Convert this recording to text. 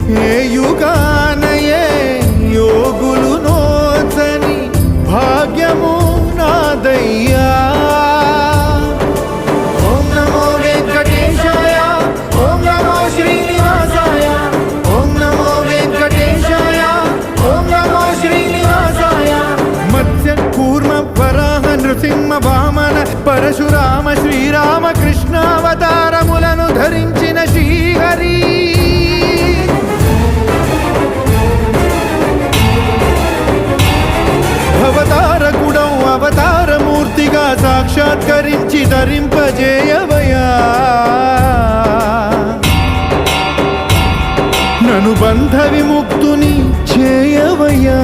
ఏ యుగానయే యోగులు నోచని భాగ్యము నాదయ్యా. ఓం నమో వెంకటేశాయ, ఓం నమో శ్రీనివాసాయ, ఓం నమో వెంకటేశాయ, ఓం నమో శ్రీనివాసాయ. మత్స్య కూర్మ వరాహ నృసింహ వామన పరశురామ శ్రీరామ కృష్ణావతారములను ధరించిన శ్రీహరి. అవతారకుడౌ అవతారమూర్తిగా సాక్షాత్కరించి ధరింపజేయవయా. నను బంధ విముక్తుని చేయవయా.